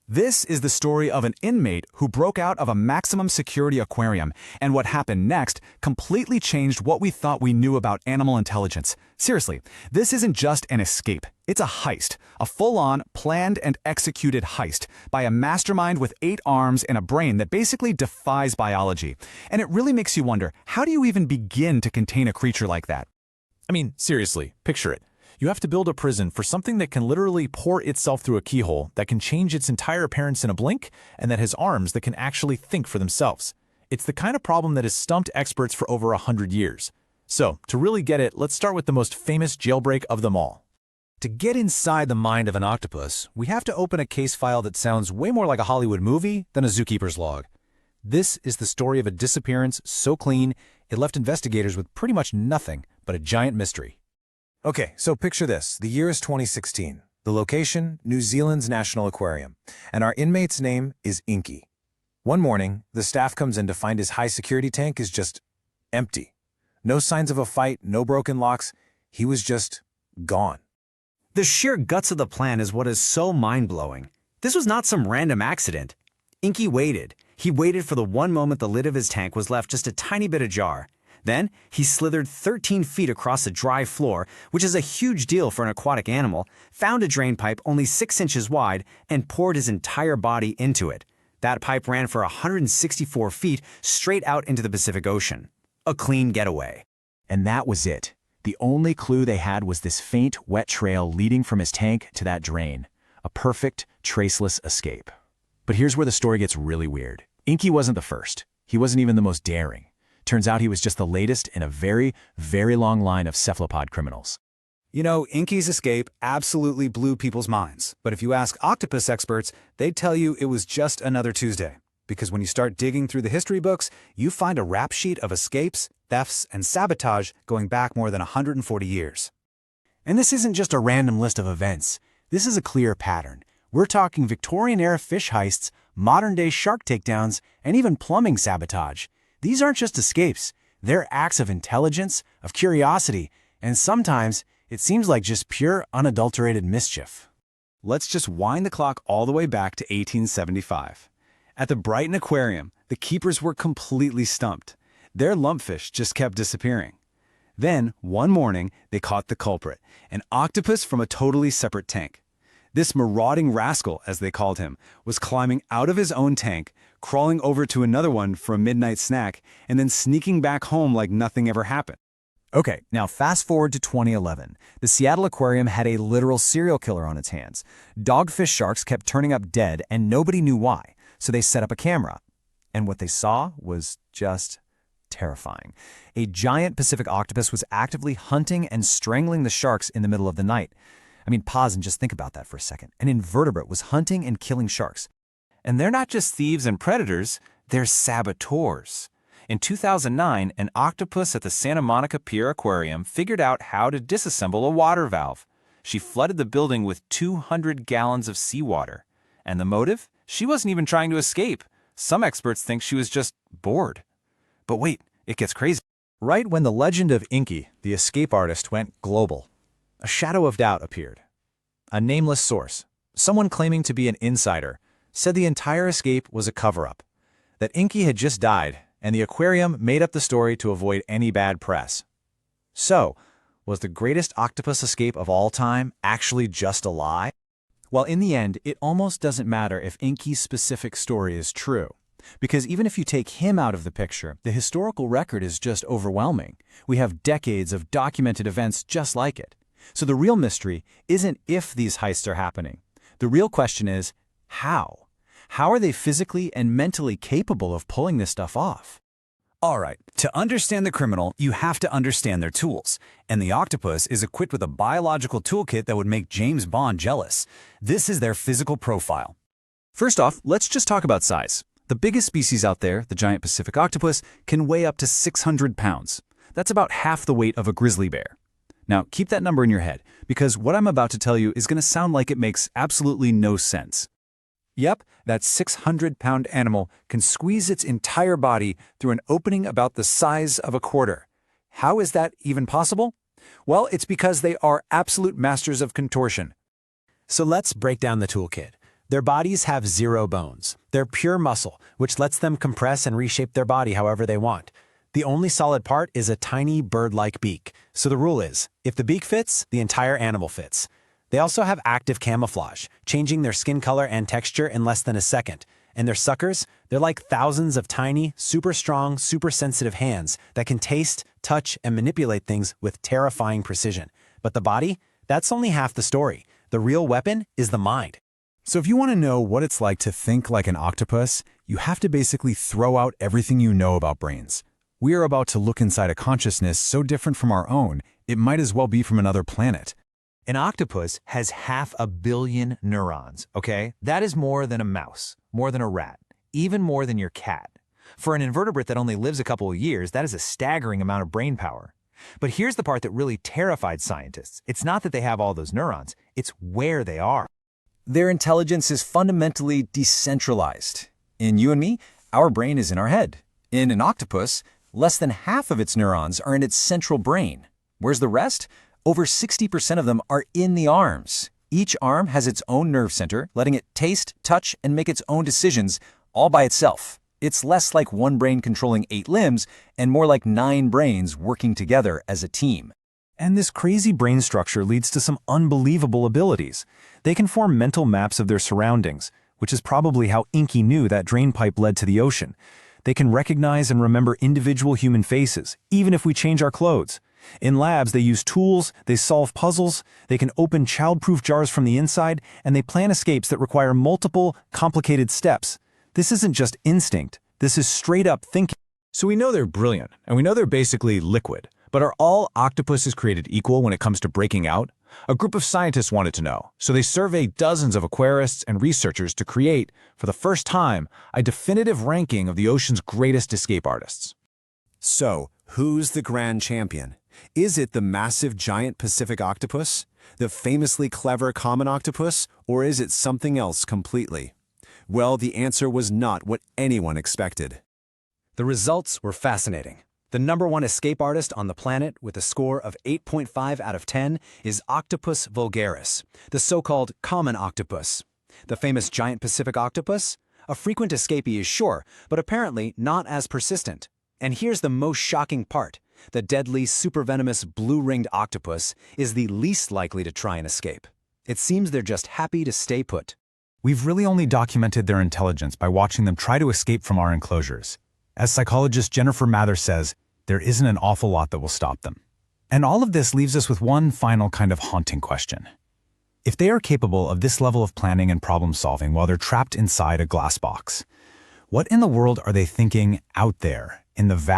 This is the story of an inmate who broke out of a maximum security aquarium, and what happened next completely changed what we thought we knew about animal intelligence. Seriously, this isn't just an escape. It's a heist, a full-on, planned and executed heist by a mastermind with 8 arms and a brain that basically defies biology. And it really makes you wonder, how do you even begin to contain a creature like that? I mean, seriously, picture it. You have to build a prison for something that can literally pour itself through a keyhole, that can change its entire appearance in a blink, and that has arms that can actually think for themselves. It's the kind of problem that has stumped experts for over 100 years. So, to really get it, let's start with the most famous jailbreak of them all. To get inside the mind of an octopus, we have to open a case file that sounds way more like a Hollywood movie than a zookeeper's log. This is the story of a disappearance so clean, it left investigators with pretty much nothing but a giant mystery. Okay, so picture this. The year is 2016. The location, New Zealand's National Aquarium. And our inmate's name is Inky. One morning, the staff comes in to find his high-security tank is just empty. No signs of a fight, no broken locks. He was just gone. The sheer guts of the plan is what is so mind-blowing. This was not some random accident. Inky waited. He waited for the one moment the lid of his tank was left just a tiny bit ajar. Then, he slithered 13 feet across the dry floor, which is a huge deal for an aquatic animal, found a drain pipe only 6 inches wide, and poured his entire body into it. That pipe ran for 164 feet straight out into the Pacific Ocean. A clean getaway. And that was it. The only clue they had was this faint, wet trail leading from his tank to that drain. A perfect, traceless escape. But here's where the story gets really weird. Inky wasn't the first. He wasn't even the most daring. Turns out he was just the latest in a very, very long line of cephalopod criminals. You know, Inky's escape absolutely blew people's minds. But if you ask octopus experts, they'd tell you it was just another Tuesday. Because when you start digging through the history books, you find a rap sheet of escapes, thefts, and sabotage going back more than 140 years. And this isn't just a random list of events. This is a clear pattern. We're talking Victorian-era fish heists, modern-day shark takedowns, and even plumbing sabotage. These aren't just escapes. They're acts of intelligence, of curiosity, and sometimes it seems like just pure, unadulterated mischief. Let's just wind the clock all the way back to 1875. At the Brighton Aquarium, the keepers were completely stumped. Their lumpfish just kept disappearing. Then, one morning, they caught the culprit, an octopus from a totally separate tank. This marauding rascal, as they called him, was climbing out of his own tank, crawling over to another one for a midnight snack, and then sneaking back home like nothing ever happened. Okay, now fast forward to 2011. The Seattle Aquarium had a literal serial killer on its hands. Dogfish sharks kept turning up dead, and nobody knew why, so they set up a camera. And what they saw was just terrifying. A giant Pacific octopus was actively hunting and strangling the sharks in the middle of the night. I mean, pause and just think about that for a second. An invertebrate was hunting and killing sharks. And they're not just thieves and predators, they're saboteurs. In 2009, an octopus at the Santa Monica Pier Aquarium figured out how to disassemble a water valve. She flooded the building with 200 gallons of seawater. And the motive? She wasn't even trying to escape. Some experts think she was just bored. But wait, it gets crazy. Right when the legend of Inky, the escape artist, went global, a shadow of doubt appeared. A nameless source, someone claiming to be an insider, said the entire escape was a cover-up, that Inky had just died, and the aquarium made up the story to avoid any bad press. So, was the greatest octopus escape of all time actually just a lie? Well, in the end, it almost doesn't matter if Inky's specific story is true. Because even if you take him out of the picture, the historical record is just overwhelming. We have decades of documented events just like it. So the real mystery isn't if these heists are happening. The real question is, how? How are they physically and mentally capable of pulling this stuff off? All right, to understand the criminal, you have to understand their tools. And the octopus is equipped with a biological toolkit that would make James Bond jealous. This is their physical profile. First off, let's just talk about size. The biggest species out there, the giant Pacific octopus, can weigh up to 600 pounds. That's about half the weight of a grizzly bear. Now, keep that number in your head, because what I'm about to tell you is going to sound like it makes absolutely no sense. Yep, that 600-pound animal can squeeze its entire body through an opening about the size of a quarter. How is that even possible? Well, it's because they are absolute masters of contortion. So let's break down the toolkit. Their bodies have zero bones. They're pure muscle, which lets them compress and reshape their body however they want. The only solid part is a tiny bird-like beak. So the rule is, if the beak fits, the entire animal fits. They also have active camouflage, changing their skin color and texture in less than a second. And their suckers, they're like thousands of tiny, super strong, super sensitive hands that can taste, touch, and manipulate things with terrifying precision. But the body? That's only half the story. The real weapon is the mind. So if you want to know what it's like to think like an octopus, you have to basically throw out everything you know about brains. We are about to look inside a consciousness so different from our own, it might as well be from another planet. An octopus has 500 million neurons, okay? That is more than a mouse, more than a rat, even more than your cat. For an invertebrate that only lives a couple of years, that is a staggering amount of brain power. But here's the part that really terrified scientists. It's not that they have all those neurons, it's where they are. Their intelligence is fundamentally decentralized. In you and me, our brain is in our head. In an octopus, less than half of its neurons are in its central brain. Where's the rest? Over 60% of them are in the arms. Each arm has its own nerve center, letting it taste, touch, and make its own decisions all by itself. It's less like one brain controlling 8 limbs and more like 9 brains working together as a team. And this crazy brain structure leads to some unbelievable abilities. They can form mental maps of their surroundings, which is probably how Inky knew that drainpipe led to the ocean. They can recognize and remember individual human faces, even if we change our clothes. In labs, they use tools, they solve puzzles, they can open child-proof jars from the inside, and they plan escapes that require multiple, complicated steps. This isn't just instinct. This is straight-up thinking. So we know they're brilliant, and we know they're basically liquid. But are all octopuses created equal when it comes to breaking out? A group of scientists wanted to know, so they surveyed dozens of aquarists and researchers to create, for the first time, a definitive ranking of the ocean's greatest escape artists. So, who's the grand champion? Is it the massive giant Pacific octopus, the famously clever common octopus, or is it something else completely? Well, the answer was not what anyone expected. The results were fascinating. The #1 escape artist on the planet with a score of 8.5 out of 10 is Octopus vulgaris, the so-called common octopus. The famous giant Pacific octopus? A frequent escapee is sure, but apparently not as persistent. And here's the most shocking part. The deadly, super-venomous blue-ringed octopus is the least likely to try and escape. It seems they're just happy to stay put. We've really only documented their intelligence by watching them try to escape from our enclosures. As psychologist Jennifer Mather says, there isn't an awful lot that will stop them. And all of this leaves us with one final kind of haunting question. If they are capable of this level of planning and problem solving while they're trapped inside a glass box, what in the world are they thinking out there in the vast